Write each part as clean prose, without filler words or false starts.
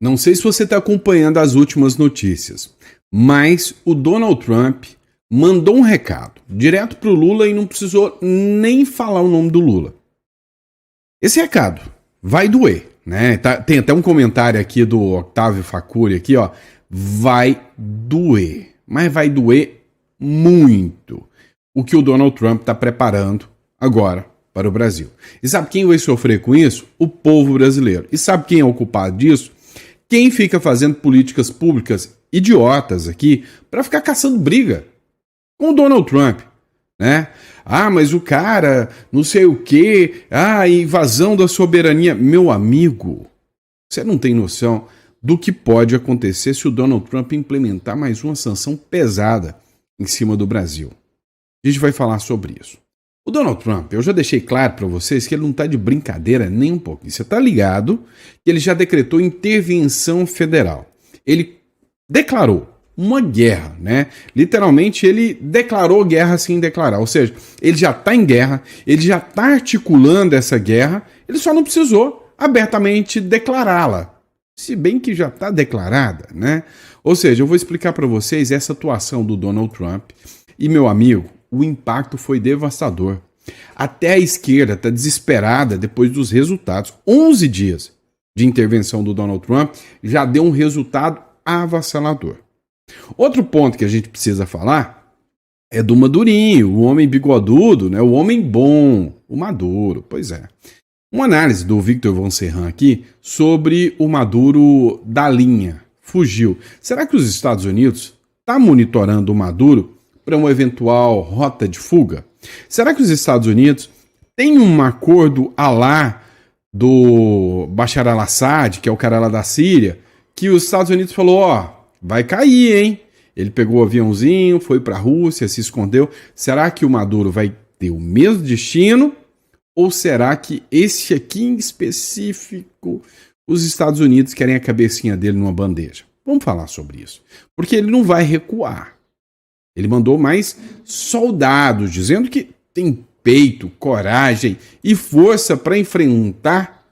Não sei se você está acompanhando as últimas notícias, mas o Donald Trump mandou um recado direto para o Lula e não precisou nem falar o nome do Lula. Esse recado vai doer, né? Tem até um comentário aqui do Octávio Facuri aqui, ó. Vai doer, mas vai doer muito o que o Donald Trump está preparando agora para o Brasil. E sabe quem vai sofrer com isso? O povo brasileiro. E sabe quem é o culpado disso? Quem fica fazendo políticas públicas idiotas aqui para ficar caçando briga com o Donald Trump, né? Ah, mas o cara, não sei o quê, invasão da soberania. Meu amigo, você não tem noção do que pode acontecer se o Donald Trump implementar mais uma sanção pesada em cima do Brasil. A gente vai falar sobre isso. O Donald Trump, eu já deixei claro para vocês que ele não está de brincadeira nem um pouco. Você está ligado que ele já decretou intervenção federal. Ele declarou uma guerra, né? Literalmente ele declarou guerra sem declarar. Ou seja, ele já está em guerra, ele já está articulando essa guerra, ele só não precisou abertamente declará-la. Se bem que já está declarada, né? Ou seja, eu vou explicar para vocês essa atuação do Donald Trump. E, meu amigo, o impacto foi devastador. Até a esquerda está desesperada depois dos resultados. 11 dias de intervenção do Donald Trump já deu um resultado avassalador. Outro ponto que a gente precisa falar é do Madurinho, o homem bigodudo, né? O homem bom, o Maduro. Pois é. Uma análise do Victor Von Serran aqui sobre o Maduro da linha. Fugiu. Será que os Estados Unidos estão monitorando o Maduro para uma eventual rota de fuga? Será que os Estados Unidos têm um acordo à lá do Bashar al-Assad, que é o cara lá da Síria, que os Estados Unidos falou, ó, vai cair, hein? Ele pegou o aviãozinho, foi para a Rússia, se escondeu. Será que o Maduro vai ter o mesmo destino? Ou será que esse aqui em específico, os Estados Unidos querem a cabecinha dele numa bandeja? Vamos falar sobre isso. Porque ele não vai recuar. Ele mandou mais soldados, dizendo que tem peito, coragem e força para enfrentar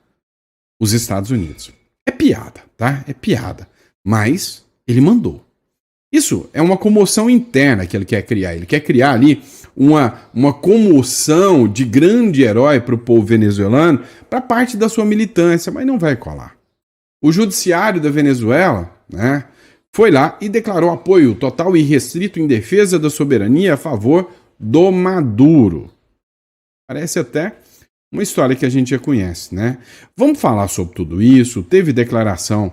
os Estados Unidos. É piada, tá? É piada. Mas ele mandou. Isso é uma comoção interna que ele quer criar. Ele quer criar ali uma comoção de grande herói para o povo venezuelano, para parte da sua militância, mas não vai colar. O judiciário da Venezuela, né, foi lá e declarou apoio total e irrestrito em defesa da soberania a favor do Maduro. Parece até uma história que a gente já conhece, né? Vamos falar sobre tudo isso. Teve declaração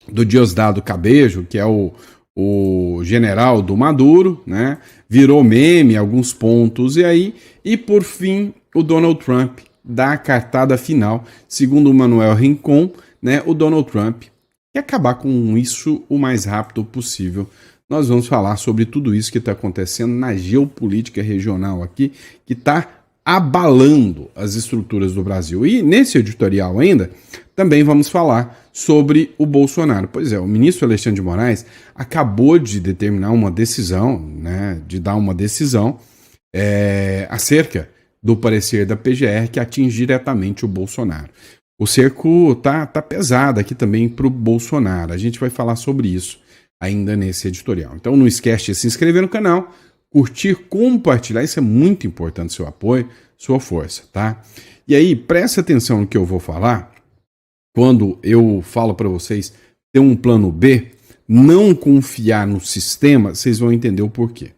do Diosdado Cabejo, que é o general do Maduro, né? Virou meme alguns pontos e por fim o Donald Trump dá a cartada final, segundo o Manuel Rincon, né? O Donald Trump quer acabar com isso o mais rápido possível. Nós vamos falar sobre tudo isso que está acontecendo na geopolítica regional aqui, que está abalando as estruturas do Brasil. E nesse editorial ainda, também vamos falar sobre o Bolsonaro. Pois é, o ministro Alexandre de Moraes acabou de determinar uma decisão, né, de dar uma decisão acerca do parecer da PGR que atinge diretamente o Bolsonaro. O cerco tá pesado aqui também para o Bolsonaro. A gente vai falar sobre isso ainda nesse editorial. Então não esquece de se inscrever no canal, curtir, compartilhar, isso é muito importante, seu apoio, sua força, tá? E aí, presta atenção no que eu vou falar, quando eu falo para vocês ter um plano B, não confiar no sistema, vocês vão entender o porquê,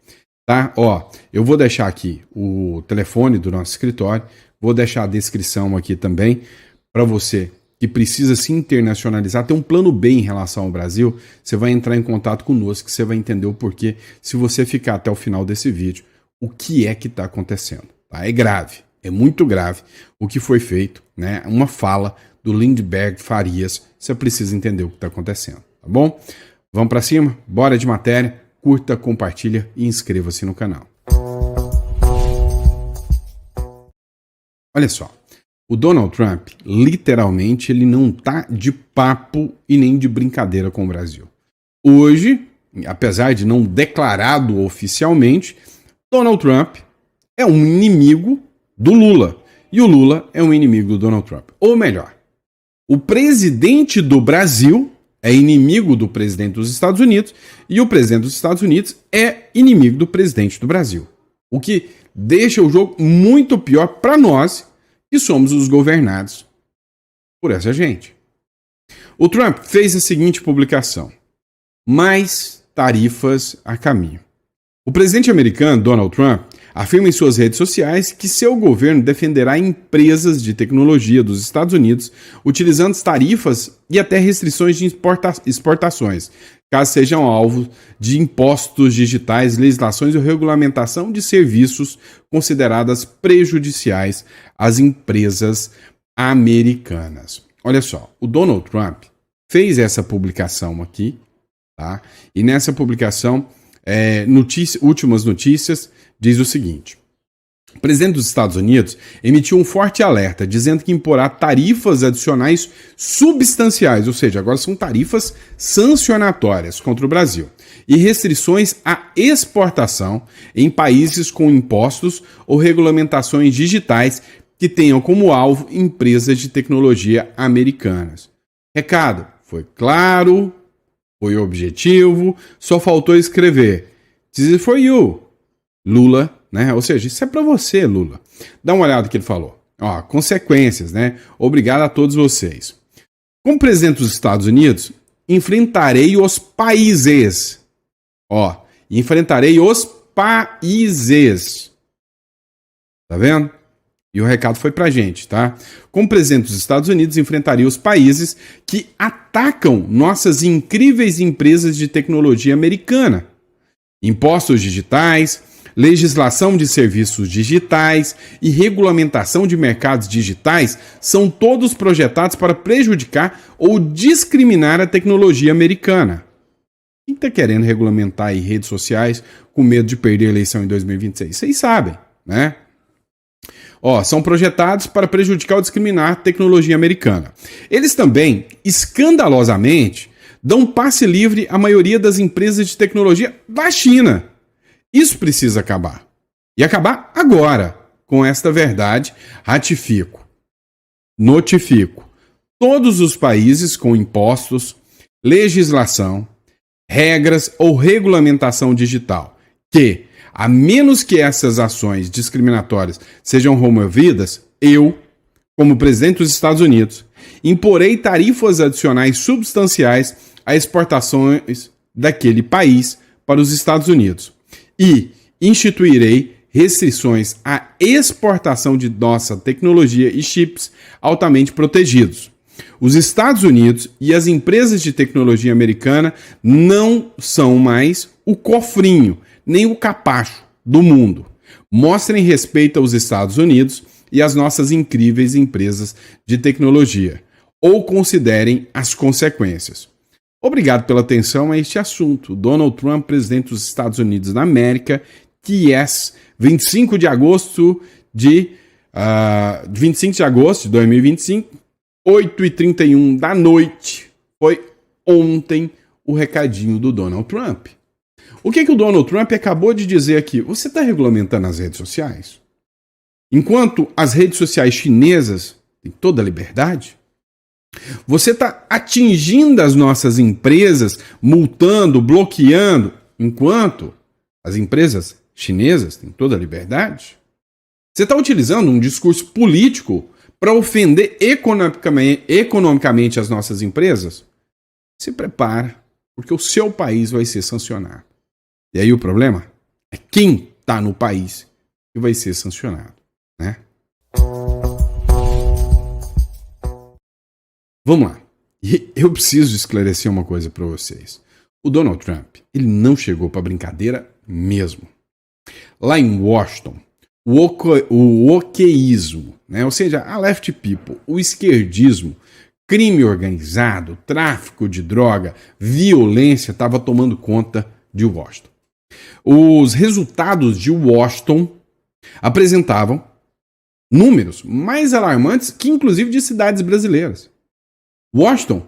tá? Ó, eu vou deixar aqui o telefone do nosso escritório, vou deixar a descrição aqui também, para você que precisa se internacionalizar, ter um plano B em relação ao Brasil, você vai entrar em contato conosco, que você vai entender o porquê, se você ficar até o final desse vídeo, o que é que está acontecendo. Tá? É grave, é muito grave o que foi feito, né? Uma fala do Lindbergh Farias, você precisa entender o que está acontecendo, tá bom? Vamos para cima? Bora de matéria, curta, compartilha e inscreva-se no canal. Olha só. O Donald Trump, literalmente, ele não tá de papo e nem de brincadeira com o Brasil. Hoje, apesar de não declarado oficialmente, Donald Trump é um inimigo do Lula. E o Lula é um inimigo do Donald Trump. Ou melhor, o presidente do Brasil é inimigo do presidente dos Estados Unidos e o presidente dos Estados Unidos é inimigo do presidente do Brasil. O que deixa o jogo muito pior para nós, que somos os governados por essa gente. O Trump fez a seguinte publicação: mais tarifas a caminho. O presidente americano, Donald Trump, afirma em suas redes sociais que seu governo defenderá empresas de tecnologia dos Estados Unidos utilizando tarifas e até restrições de exportações, caso sejam alvo de impostos digitais, legislações ou regulamentação de serviços consideradas prejudiciais às empresas americanas. Olha só, o Donald Trump fez essa publicação aqui, tá? E nessa publicação, últimas notícias, diz o seguinte: o presidente dos Estados Unidos emitiu um forte alerta dizendo que imporá tarifas adicionais substanciais, ou seja, agora são tarifas sancionatórias contra o Brasil, e restrições à exportação em países com impostos ou regulamentações digitais que tenham como alvo empresas de tecnologia americanas. Recado foi claro, foi objetivo, só faltou escrever "This is for you, Lula", né? Ou seja, isso é para você, Lula. Dá uma olhada no que ele falou. Ó, consequências, né? Obrigado a todos vocês. Como presidente dos Estados Unidos, enfrentarei os países. Ó, enfrentarei os países. Tá vendo? E o recado foi pra gente, tá? Como presidente dos Estados Unidos, enfrentaria os países que atacam nossas incríveis empresas de tecnologia americana. Impostos digitais, legislação de serviços digitais e regulamentação de mercados digitais são todos projetados para prejudicar ou discriminar a tecnologia americana. Quem está querendo regulamentar aí redes sociais com medo de perder a eleição em 2026? Vocês sabem, né? Ó, são projetados para prejudicar ou discriminar a tecnologia americana. Eles também, escandalosamente, dão passe livre à maioria das empresas de tecnologia da China. Isso precisa acabar. E acabar agora. Com esta verdade, notifico todos os países com impostos, legislação, regras ou regulamentação digital que, a menos que essas ações discriminatórias sejam removidas, eu, como presidente dos Estados Unidos, imporei tarifas adicionais substanciais a exportações daquele país para os Estados Unidos e instituirei restrições à exportação de nossa tecnologia e chips altamente protegidos. Os Estados Unidos e as empresas de tecnologia americana não são mais o cofrinho, nem o capacho do mundo. Mostrem respeito aos Estados Unidos e às nossas incríveis empresas de tecnologia, ou considerem as consequências. Obrigado pela atenção a este assunto. Donald Trump, presidente dos Estados Unidos da América, TS, 25 de agosto de 2025, 8h31 da noite. Foi ontem o recadinho do Donald Trump. O que o Donald Trump acabou de dizer aqui? Você está regulamentando as redes sociais? Enquanto as redes sociais chinesas têm toda a liberdade? Você está atingindo as nossas empresas, multando, bloqueando, enquanto as empresas chinesas têm toda a liberdade? Você está utilizando um discurso político para ofender economicamente as nossas empresas? Se prepara, porque o seu país vai ser sancionado. E aí o problema é quem está no país que vai ser sancionado, né? Vamos lá. E eu preciso esclarecer uma coisa para vocês. O Donald Trump, ele não chegou para brincadeira mesmo. Lá em Washington, o oqueísmo, né? Ou seja, a left people, o esquerdismo, crime organizado, tráfico de droga, violência estava tomando conta de Washington. Os resultados de Washington apresentavam números mais alarmantes que inclusive de cidades brasileiras. Washington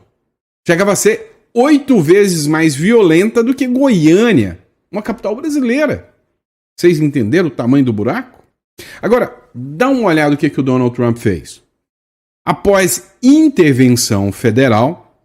chegava a ser 8 vezes mais violenta do que Goiânia, uma capital brasileira. Vocês entenderam o tamanho do buraco? Agora, dá uma olhada no que o Donald Trump fez. Após intervenção federal,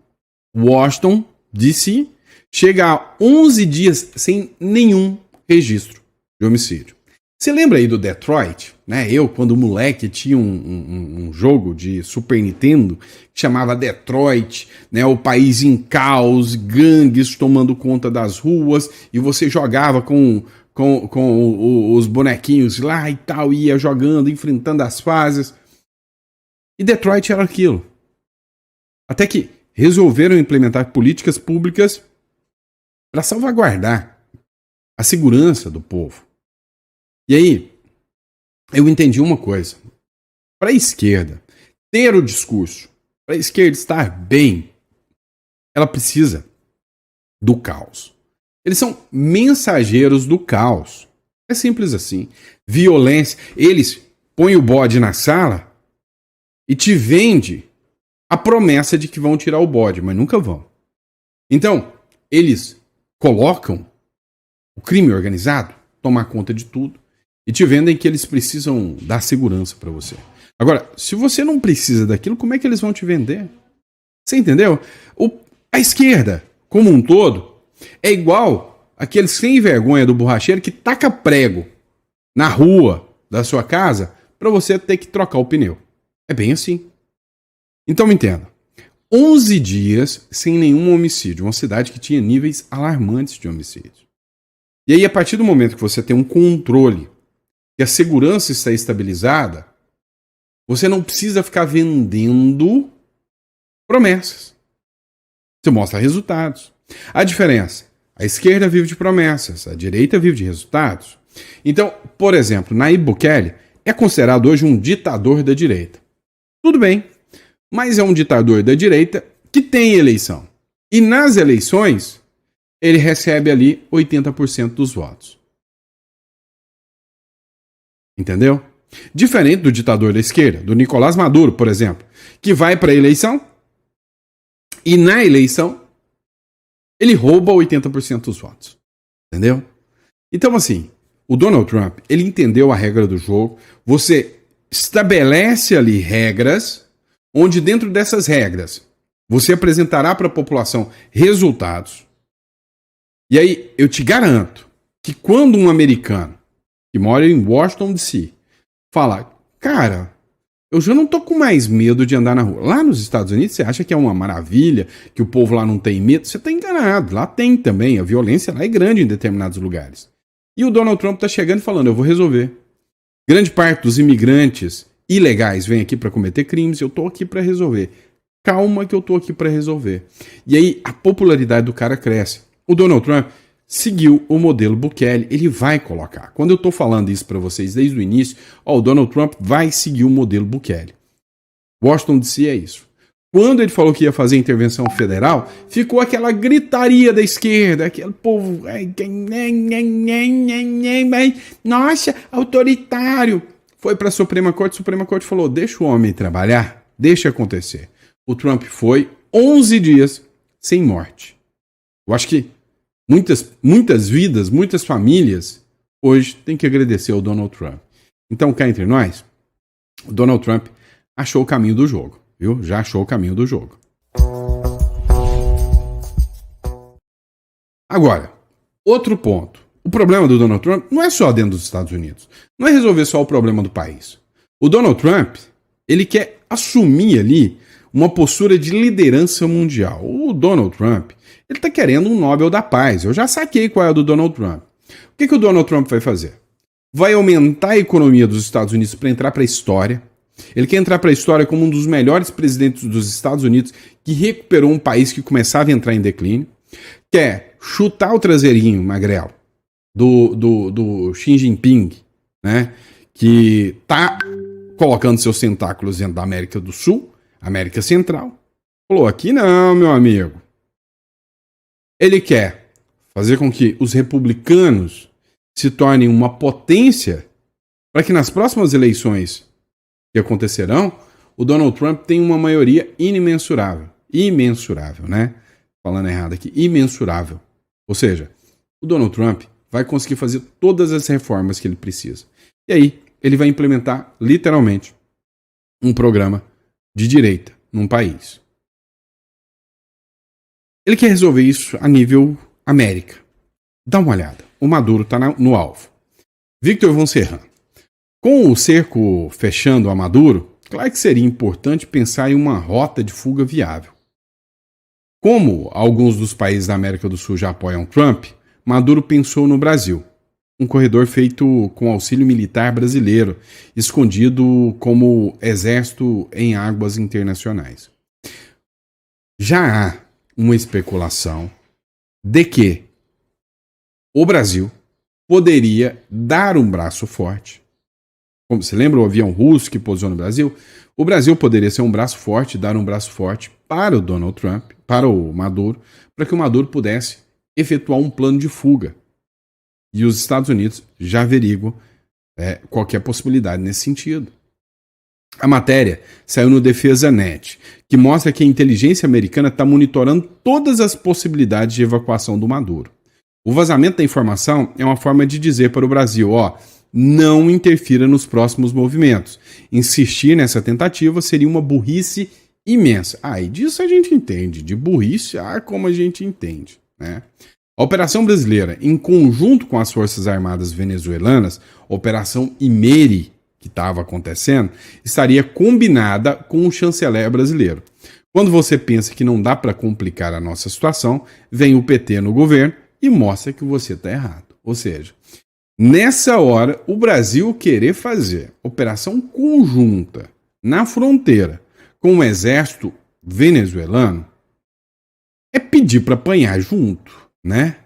Washington, D.C., chega a 11 dias sem nenhum registro de homicídio. Você lembra aí do Detroit? Né? Eu, quando moleque, tinha um jogo de Super Nintendo que chamava Detroit, né? O país em caos, gangues tomando conta das ruas, e você jogava com os bonequinhos lá e tal, ia jogando, enfrentando as fases. E Detroit era aquilo. Até que resolveram implementar políticas públicas para salvaguardar a segurança do povo. E aí, eu entendi uma coisa. Para a esquerda ter o discurso, para a esquerda estar bem, ela precisa do caos. Eles são mensageiros do caos. É simples assim. Violência. Eles põem o bode na sala e te vende a promessa de que vão tirar o bode, mas nunca vão. Então, eles colocam o crime organizado tomar conta de tudo e te vendem que eles precisam dar segurança para você. Agora, se você não precisa daquilo, como é que eles vão te vender? Você entendeu? A esquerda, como um todo, é igual aquele sem vergonha do borracheiro que taca prego na rua da sua casa para você ter que trocar o pneu. É bem assim. Então me entenda. 11 dias sem nenhum homicídio. Uma cidade que tinha níveis alarmantes de homicídio. E aí, a partir do momento que você tem um controle, que a segurança está estabilizada, você não precisa ficar vendendo promessas. Você mostra resultados. A diferença, a esquerda vive de promessas, a direita vive de resultados. Então, por exemplo, Nayib Bukele é considerado hoje um ditador da direita. Tudo bem, mas é um ditador da direita que tem eleição. E nas eleições, ele recebe ali 80% dos votos. Entendeu? Diferente do ditador da esquerda, do Nicolás Maduro, por exemplo, que vai para a eleição e na eleição ele rouba 80% dos votos. Entendeu? Então, assim, o Donald Trump, ele entendeu a regra do jogo. Você estabelece ali regras, onde dentro dessas regras você apresentará para a população resultados. E aí, eu te garanto que quando um americano que mora em Washington, D.C., fala, cara, eu já não tô com mais medo de andar na rua. Lá nos Estados Unidos, você acha que é uma maravilha, que o povo lá não tem medo? Você tá enganado. Lá tem também. A violência lá é grande em determinados lugares. E o Donald Trump tá chegando e falando, eu vou resolver. Grande parte dos imigrantes ilegais vem aqui para cometer crimes, eu tô aqui para resolver. Calma que eu tô aqui para resolver. E aí, a popularidade do cara cresce. O Donald Trump seguiu o modelo Bukele, ele vai colocar. Quando eu estou falando isso para vocês desde o início, o Donald Trump vai seguir o modelo Bukele. Washington DC é isso. Quando ele falou que ia fazer intervenção federal, ficou aquela gritaria da esquerda, aquele povo, nossa, autoritário. Foi para a Suprema Corte falou, deixa o homem trabalhar, deixa acontecer. O Trump foi 11 dias sem morte. Eu acho que muitas vidas, muitas famílias, hoje têm que agradecer ao Donald Trump. Então, cá entre nós, o Donald Trump achou o caminho do jogo, viu? Já achou o caminho do jogo. Agora, outro ponto. O problema do Donald Trump não é só dentro dos Estados Unidos. Não é resolver só o problema do país. O Donald Trump, ele quer assumir ali uma postura de liderança mundial. O Donald Trump, ele está querendo um Nobel da Paz. Eu já saquei qual é o do Donald Trump. O que o Donald Trump vai fazer? Vai aumentar a economia dos Estados Unidos para entrar para a história. Ele quer entrar para a história como um dos melhores presidentes dos Estados Unidos que recuperou um país que começava a entrar em declínio. Quer chutar o traseirinho, magrelo, do Xi Jinping, né? Que está colocando seus tentáculos dentro da América do Sul, América Central. Falou, aqui não, meu amigo. Ele quer fazer com que os republicanos se tornem uma potência para que nas próximas eleições que acontecerão, o Donald Trump tenha uma maioria imensurável. Imensurável, né? Falando errado aqui, imensurável. Ou seja, o Donald Trump vai conseguir fazer todas as reformas que ele precisa. E aí, ele vai implementar, literalmente, um programa de direita num país. Ele quer resolver isso a nível América. Dá uma olhada. O Maduro está no alvo. Victor von Serran. Com o cerco fechando a Maduro, claro que seria importante pensar em uma rota de fuga viável. Como alguns dos países da América do Sul já apoiam Trump, Maduro pensou no Brasil. Um corredor feito com auxílio militar brasileiro, escondido como exército em águas internacionais. Já há uma especulação de que o Brasil poderia dar um braço forte. Como você lembra o avião russo que pousou no Brasil? O Brasil poderia ser um braço forte, dar um braço forte para o Donald Trump, para o Maduro, para que o Maduro pudesse efetuar um plano de fuga. E os Estados Unidos já averiguam qualquer possibilidade nesse sentido. A matéria saiu no Defesa Net, que mostra que a inteligência americana está monitorando todas as possibilidades de evacuação do Maduro. O vazamento da informação é uma forma de dizer para o Brasil, não interfira nos próximos movimentos. Insistir nessa tentativa seria uma burrice imensa. E disso a gente entende. De burrice, como a gente entende, né? A operação brasileira, em conjunto com as Forças Armadas venezuelanas, a Operação Imeri, que estava acontecendo, estaria combinada com o chanceler brasileiro. Quando você pensa que não dá para complicar a nossa situação, vem o PT no governo e mostra que você está errado. Ou seja, nessa hora, o Brasil querer fazer operação conjunta na fronteira com o exército venezuelano é pedir para apanhar junto, né?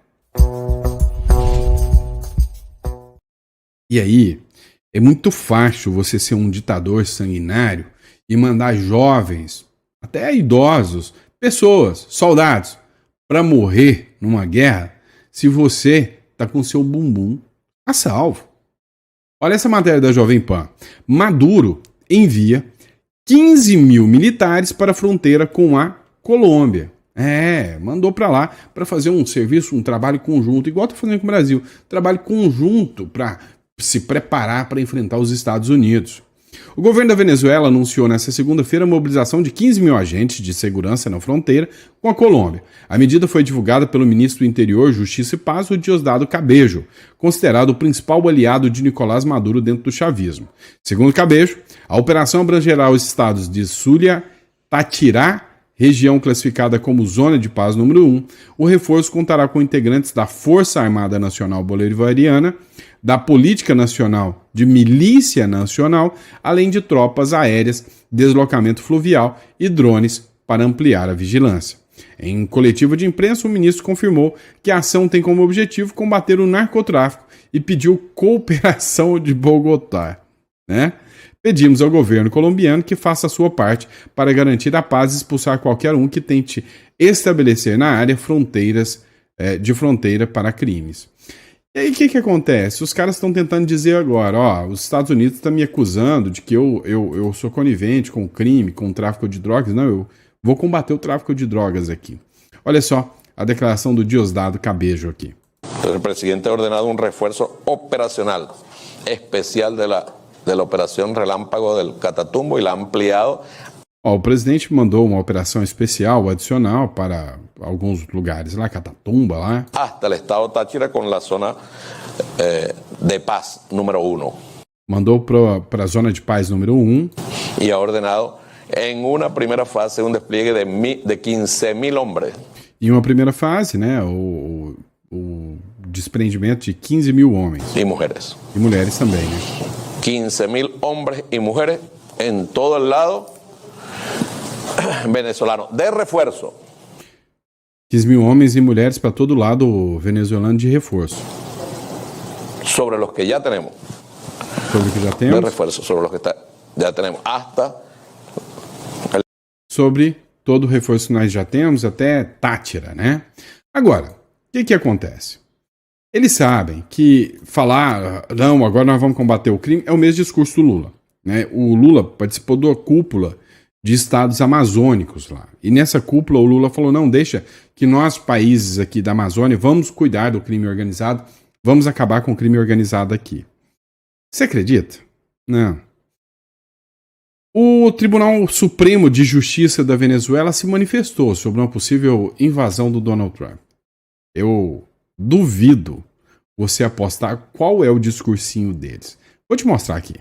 E aí, é muito fácil você ser um ditador sanguinário e mandar jovens, até idosos, pessoas, soldados, para morrer numa guerra se você tá com seu bumbum a salvo. Olha essa matéria da Jovem Pan. Maduro envia 15 mil militares para a fronteira com a Colômbia. Mandou para lá para fazer um serviço, um trabalho conjunto, igual tá fazendo com o Brasil. Trabalho conjunto para se preparar para enfrentar os Estados Unidos. O governo da Venezuela anunciou nesta segunda-feira a mobilização de 15 mil agentes de segurança na fronteira com a Colômbia. A medida foi divulgada pelo ministro do Interior, Justiça e Paz, o Diosdado Cabejo, considerado o principal aliado de Nicolás Maduro dentro do chavismo. Segundo Cabejo, a operação abrangerá os estados de Zulia, Táchira, região classificada como Zona de Paz número 1. O reforço contará com integrantes da Força Armada Nacional Bolivariana, da Política Nacional de Milícia Nacional, além de tropas aéreas, deslocamento fluvial e drones para ampliar a vigilância. Em coletiva de imprensa, o ministro confirmou que a ação tem como objetivo combater o narcotráfico e pediu cooperação de Bogotá, né? Pedimos ao governo colombiano que faça a sua parte para garantir a paz e expulsar qualquer um que tente estabelecer na área fronteiras de fronteira para crimes. E aí o que acontece? Os caras estão tentando dizer agora, os Estados Unidos estão me acusando de que eu sou conivente com o crime, com o tráfico de drogas. Não, eu vou combater o tráfico de drogas aqui. Olha só a declaração do Diosdado Cabejo aqui. O presidente ha ordenado reforço operacional especial de la Operación Relámpago del Catatumbo y la ha ampliado. O presidente mandou uma operação especial, adicional, para alguns lugares lá, Catatumba, lá. Hasta el estado Táchira con la zona de paz número 1. Mandou para a zona de paz número 1. Y ha ordenado en una primera fase un despliegue de 15.000 hombres. Em uma primeira fase, né, o desprendimento de 15 mil homens. Y mujeres. E mulheres também, né? 15.000 hombres y mujeres en todo el lado venezolano, de refuerzo. 15 mil homens e mulheres para todo lado venezuelano de reforço. Sobre los que ya tenemos. Sobre o que já temos. De refuerzo, sobre los que ya tenemos. Hasta. Sobre todo o reforço que nós já temos, até Táchira, né? Agora, o que acontece? Eles sabem que falar, não, agora nós vamos combater o crime, é o mesmo discurso do Lula, né? O Lula participou da cúpula de estados amazônicos lá. E nessa cúpula o Lula falou, não, deixa que nós, países aqui da Amazônia, vamos cuidar do crime organizado, vamos acabar com o crime organizado aqui. Você acredita? Não. O Tribunal Supremo de Justiça da Venezuela se manifestou sobre uma possível invasão do Donald Trump. Eu duvido você apostar qual é o discursinho deles. Vou te mostrar aqui.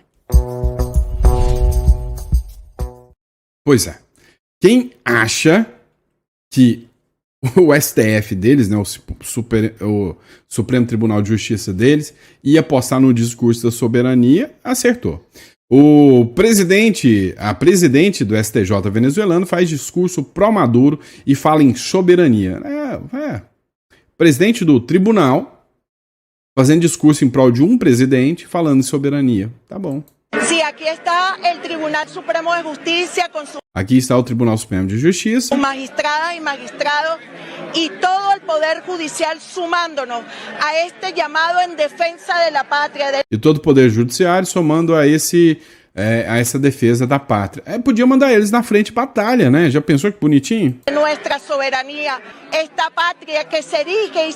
Pois é. Quem acha que o STF deles, né, o Supremo Tribunal de Justiça deles, ia apostar no discurso da soberania, acertou. A presidente do STJ venezuelano faz discurso pró-Maduro e fala em soberania. Presidente do tribunal fazendo discurso em prol de um presidente falando em soberania. Tá bom. Sí, aquí está el Tribunal Supremo de Justicia con su Aqui está o Tribunal Supremo de Justiça. magistradas y magistrados y todo el Poder Judicial sumándonos a este llamado en defensa de la patria, E todo o Poder Judiciário somando a essa defesa da pátria. Podia mandar eles na frente batalha, né? Já pensou que bonitinho? de nuestra soberanía, esta patria que se erige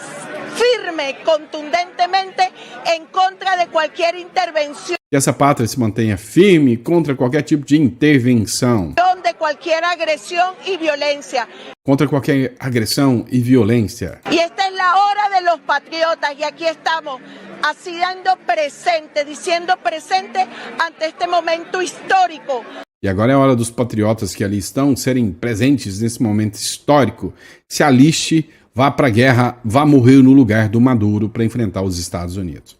firme, contundentemente en contra de cualquier intervención, Que essa pátria se mantenha firme contra qualquer tipo de intervenção, de cualquier agresión y violencia. contra qualquer agressão e violência. Y esta es la hora de los patriotas y aquí estamos haciendo presente, diciendo presente ante este momento histórico. E agora é a hora dos patriotas que ali estão serem presentes nesse momento histórico. Se aliste, vá para a guerra, vá morrer no lugar do Maduro para enfrentar os Estados Unidos.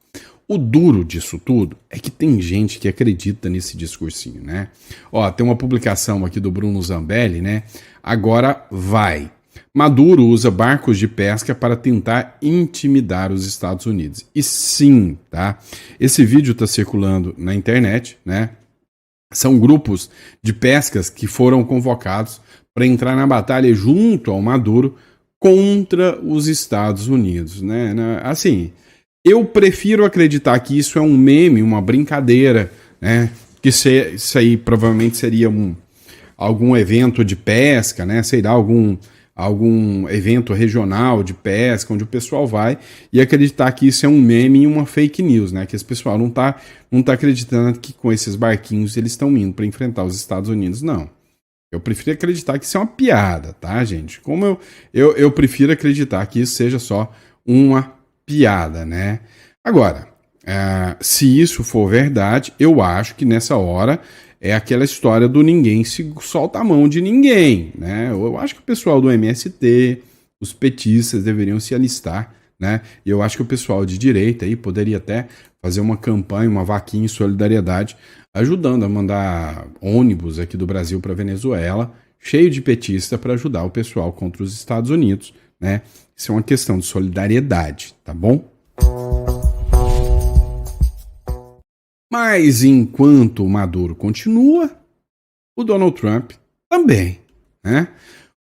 O duro disso tudo é que tem gente que acredita nesse discursinho, né? Ó, tem uma publicação aqui do Bruno Zambelli, né? Agora vai. Maduro usa barcos de pesca para tentar intimidar os Estados Unidos. E sim, tá? Esse vídeo está circulando na internet, né? São grupos de pescas que foram convocados para entrar na batalha junto ao Maduro contra os Estados Unidos, né? Assim, eu prefiro acreditar que isso é um meme, uma brincadeira, né? Que isso aí provavelmente seria algum evento de pesca, né? Sei lá, algum evento regional de pesca, onde o pessoal vai, e acreditar que isso é um meme e uma fake news, né? Que esse pessoal não tá acreditando que com esses barquinhos eles estão indo para enfrentar os Estados Unidos, não. Eu prefiro acreditar que isso é uma piada, tá, gente? Como eu prefiro acreditar que isso seja só uma piada, né? Agora, se isso for verdade, eu acho que nessa hora é aquela história do ninguém se solta a mão de ninguém, né? Eu acho que o pessoal do MST, os petistas deveriam se alistar, né? E eu acho que o pessoal de direita aí poderia até fazer uma campanha, uma vaquinha em solidariedade, ajudando a mandar ônibus aqui do Brasil para Venezuela, cheio de petista para ajudar o pessoal contra os Estados Unidos, né? Isso é uma questão de solidariedade, tá bom? Mas enquanto o Maduro continua, o Donald Trump também, né?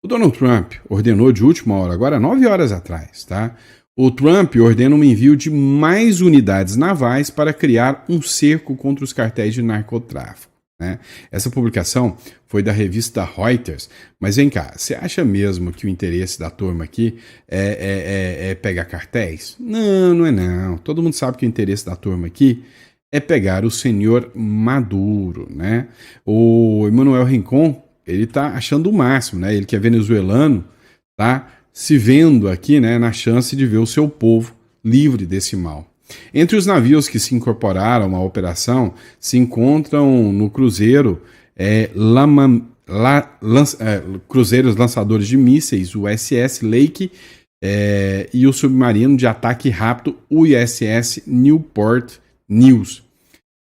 O Donald Trump ordenou de última hora, agora 9 horas atrás, tá? O Trump ordena um envio de mais unidades navais para criar um cerco contra os cartéis de narcotráfico, né? Essa publicação foi da revista Reuters, mas vem cá, você acha mesmo que o interesse da turma aqui é pegar cartéis? Não, não é não. Todo mundo sabe que o interesse da turma aqui é pegar o senhor Maduro, né? O Emmanuel Rincon, ele tá achando o máximo, né? Ele que é venezuelano, tá se vendo aqui, né, na chance de ver o seu povo livre desse mal. Entre os navios que se incorporaram à operação se encontram no cruzeiro cruzeiros lançadores de mísseis, o USS Lake, e o submarino de ataque rápido USS Newport News,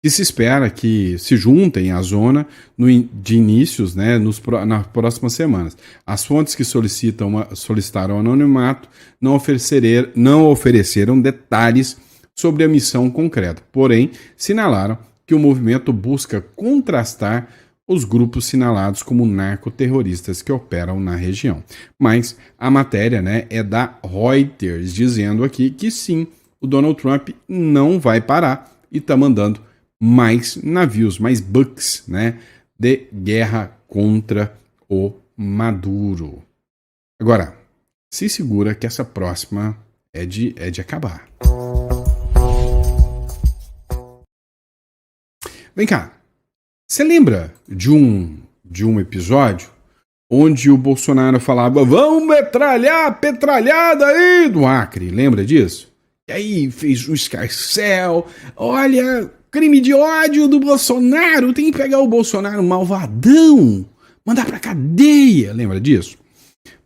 que se espera que se juntem à zona de inícios, né, nas próximas semanas. As fontes que solicitaram anonimato não ofereceram detalhes sobre a missão concreta, porém sinalaram que o movimento busca contrastar os grupos sinalados como narcoterroristas que operam na região. Mas a matéria, né, é da Reuters, dizendo aqui que sim, o Donald Trump não vai parar e está mandando mais navios, mais bucks, né, de guerra contra o Maduro. Agora, se segura que essa próxima é de acabar. Vem cá, Você lembra de um episódio onde o Bolsonaro falava: vamos metralhar a petralhada aí do Acre? Lembra disso? E aí fez um escarcéu. Olha, crime de ódio do Bolsonaro. Tem que pegar o Bolsonaro malvadão, mandar pra cadeia. Lembra disso?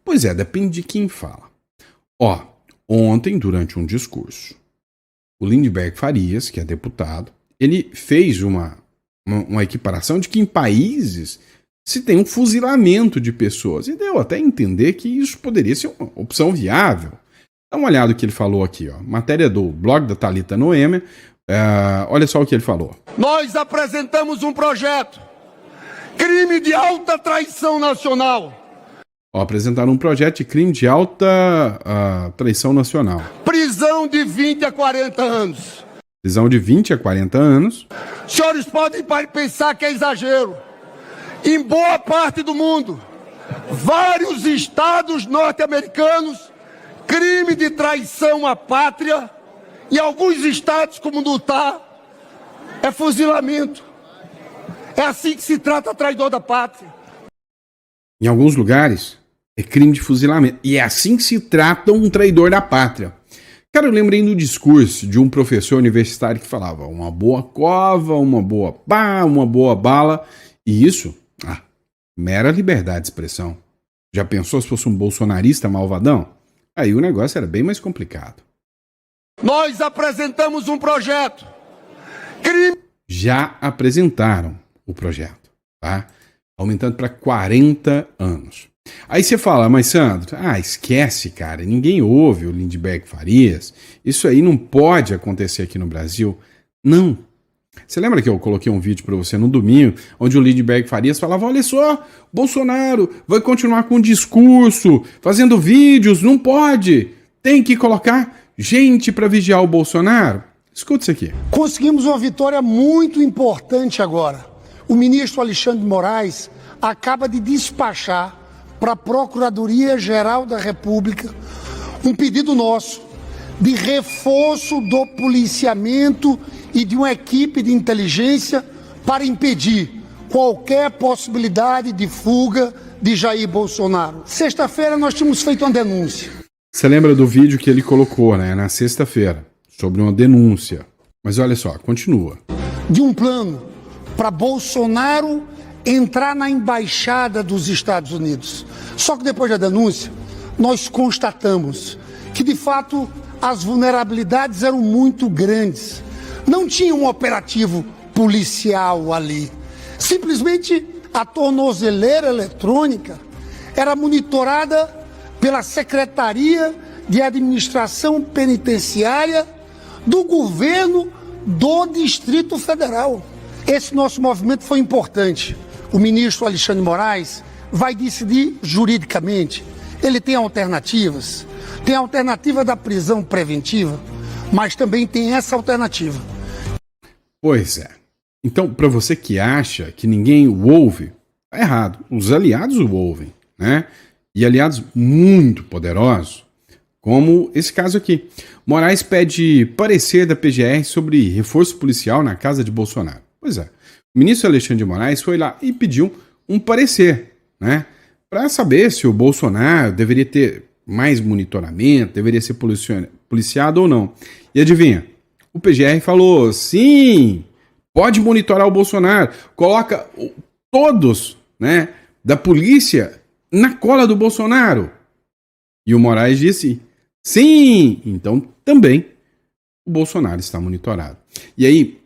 Pois é, depende de quem fala. Ó, ontem, durante um discurso, o Lindenberg Farias, que é deputado, ele fez uma equiparação de que em países se tem um fuzilamento de pessoas. E deu até a entender que isso poderia ser uma opção viável. Dá uma olhada no que ele falou aqui, ó. Matéria do blog da Thalita Noêmia. Olha só o que ele falou. Nós apresentamos um projeto. Crime de alta traição nacional. Ó, apresentaram um projeto de crime de alta traição nacional. Prisão de 20 a 40 anos. Prisão de 20 a 40 anos. Os senhores podem pensar que é exagero. Em boa parte do mundo, vários estados norte-americanos, crime de traição à pátria, em alguns estados como no Utah, é fuzilamento. É assim que se trata traidor da pátria. Em alguns lugares, é crime de fuzilamento. E é assim que se trata um traidor da pátria. Cara, eu lembrei do discurso de um professor universitário que falava: uma boa cova, uma boa pá, uma boa bala. E isso, mera liberdade de expressão. Já pensou se fosse um bolsonarista malvadão? Aí o negócio era bem mais complicado. Nós apresentamos um projeto. Já apresentaram o projeto, tá? Aumentando para 40 anos. Aí você fala: mas Sandro, esquece, cara, ninguém ouve o Lindenberg Farias. Isso aí não pode acontecer aqui no Brasil. Não. Você lembra que eu coloquei um vídeo para você no domingo, onde o Lindenberg Farias falava: olha só, Bolsonaro vai continuar com o discurso, fazendo vídeos, não pode. Tem que colocar gente para vigiar o Bolsonaro. Escuta isso aqui. Conseguimos uma vitória muito importante agora. O ministro Alexandre de Moraes acaba de despachar para a Procuradoria-Geral da República um pedido nosso de reforço do policiamento e de uma equipe de inteligência para impedir qualquer possibilidade de fuga de Jair Bolsonaro. Sexta-feira nós tínhamos feito uma denúncia. Você lembra do vídeo que ele colocou, né, na sexta-feira, sobre uma denúncia. Mas olha só, continua. De um plano para Bolsonaro entrar na embaixada dos Estados Unidos. Só que depois da denúncia, nós constatamos que, de fato, as vulnerabilidades eram muito grandes. Não tinha um operativo policial ali. Simplesmente a tornozeleira eletrônica era monitorada pela Secretaria de Administração Penitenciária do governo do Distrito Federal. Esse nosso movimento foi importante. O ministro Alexandre de Moraes vai decidir juridicamente. Ele tem alternativas. Tem a alternativa da prisão preventiva, mas também tem essa alternativa. Pois é. Então, para você que acha que ninguém o ouve, tá errado. Os aliados o ouvem, né? E aliados muito poderosos, como esse caso aqui. Moraes pede parecer da PGR sobre reforço policial na casa de Bolsonaro. Pois é. O ministro Alexandre de Moraes foi lá e pediu um parecer, né? Para saber se o Bolsonaro deveria ter mais monitoramento, deveria ser policiado ou não. E adivinha? O PGR falou: sim, pode monitorar o Bolsonaro. Coloca todos, né, da polícia na cola do Bolsonaro. E o Moraes disse: sim, então também o Bolsonaro está monitorado. E aí,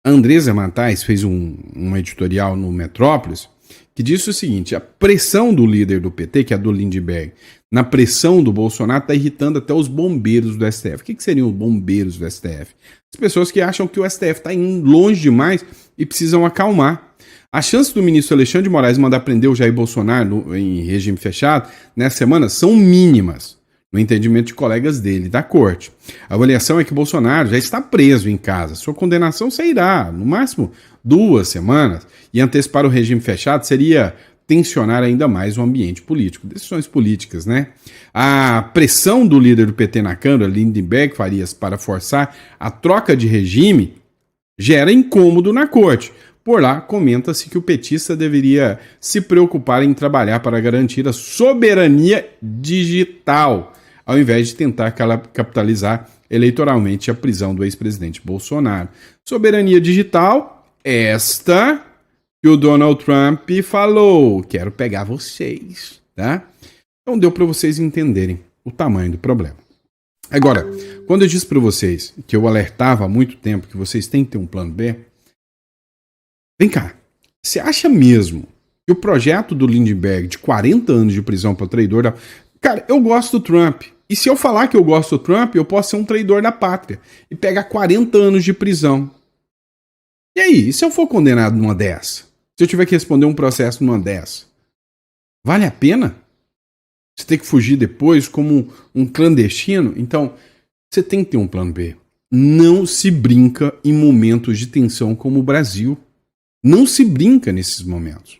a Andresa Matais fez um editorial no Metrópolis que disse o seguinte: a pressão do líder do PT, que é a do Lindenberg, na pressão do Bolsonaro está irritando até os bombeiros do STF. O que seriam os bombeiros do STF? As pessoas que acham que o STF está indo longe demais e precisam acalmar. A chance do ministro Alexandre de Moraes mandar prender o Jair Bolsonaro em regime fechado nessa semana são mínimas, no entendimento de colegas dele da corte. A avaliação é que Bolsonaro já está preso em casa. Sua condenação sairá, no máximo, 2 semanas. E antecipar o regime fechado seria tensionar ainda mais o ambiente político. Decisões políticas, né? A pressão do líder do PT na Câmara, Lindenberg Farias, para forçar a troca de regime gera incômodo na corte. Por lá, comenta-se que o petista deveria se preocupar em trabalhar para garantir a soberania digital, ao invés de tentar capitalizar eleitoralmente a prisão do ex-presidente Bolsonaro. Soberania digital, esta que o Donald Trump falou. Quero pegar vocês, tá? Então deu para vocês entenderem o tamanho do problema. Agora, quando eu disse para vocês que eu alertava há muito tempo que vocês têm que ter um plano B, vem cá, você acha mesmo que o projeto do Lindbergh de 40 anos de prisão para traidor... Cara, eu gosto do Trump. E se eu falar que eu gosto do Trump, eu posso ser um traidor da pátria e pegar 40 anos de prisão. E aí, e se eu for condenado numa dessa? Se eu tiver que responder um processo numa dessa? Vale a pena? Você tem que fugir depois como um clandestino? Então, você tem que ter um plano B. Não se brinca em momentos de tensão como o Brasil. Não se brinca nesses momentos.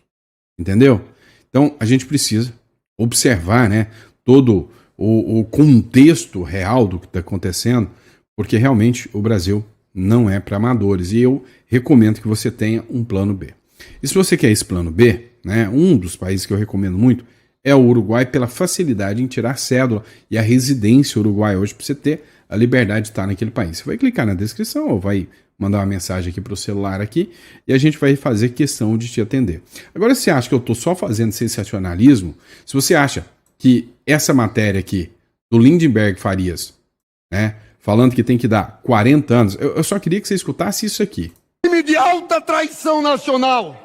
Entendeu? Então, a gente precisa observar, né, todo o contexto real do que está acontecendo, porque realmente o Brasil não é para amadores. E eu recomendo que você tenha um plano B. E se você quer esse plano B, né, um dos países que eu recomendo muito é o Uruguai, pela facilidade em tirar cédula e a residência uruguaia hoje, para você ter a liberdade de estar naquele país. Você vai clicar na descrição ou vai mandar uma mensagem aqui para o celular aqui e a gente vai fazer questão de te atender. Agora, se você acha que eu estou só fazendo sensacionalismo, se você acha que essa matéria aqui do Lindbergh Farias, né, falando que tem que dar 40 anos, eu só queria que você escutasse isso aqui. Crime de alta traição nacional,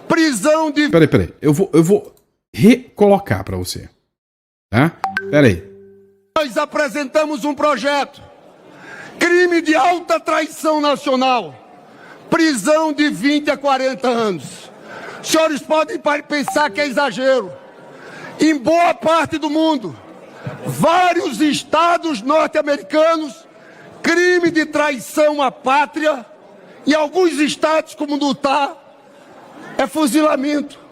prisão de... Peraí, eu vou recolocar para você, tá? Peraí. Nós apresentamos um projeto, crime de alta traição nacional, prisão de 20 a 40 anos. Os senhores podem pensar que é exagero. Em boa parte do mundo, vários estados norte-americanos, crime de traição à pátria, em alguns estados como no Utah, é fuzilamento.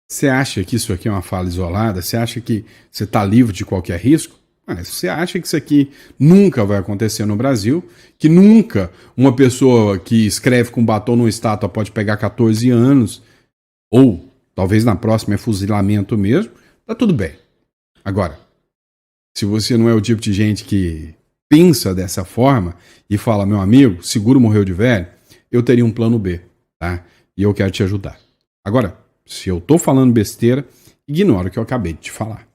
Você acha que isso aqui é uma fala isolada? Você acha que você está livre de qualquer risco? Mas você acha que isso aqui nunca vai acontecer no Brasil? Que nunca uma pessoa que escreve com batom numa estátua pode pegar 14 anos? Ou talvez na próxima é fuzilamento mesmo? Tá tudo bem. Agora, se você não é o tipo de gente que pensa dessa forma e fala, meu amigo, seguro morreu de velho, eu teria um plano B, tá? E eu quero te ajudar. Agora, se eu tô falando besteira, ignora o que eu acabei de te falar.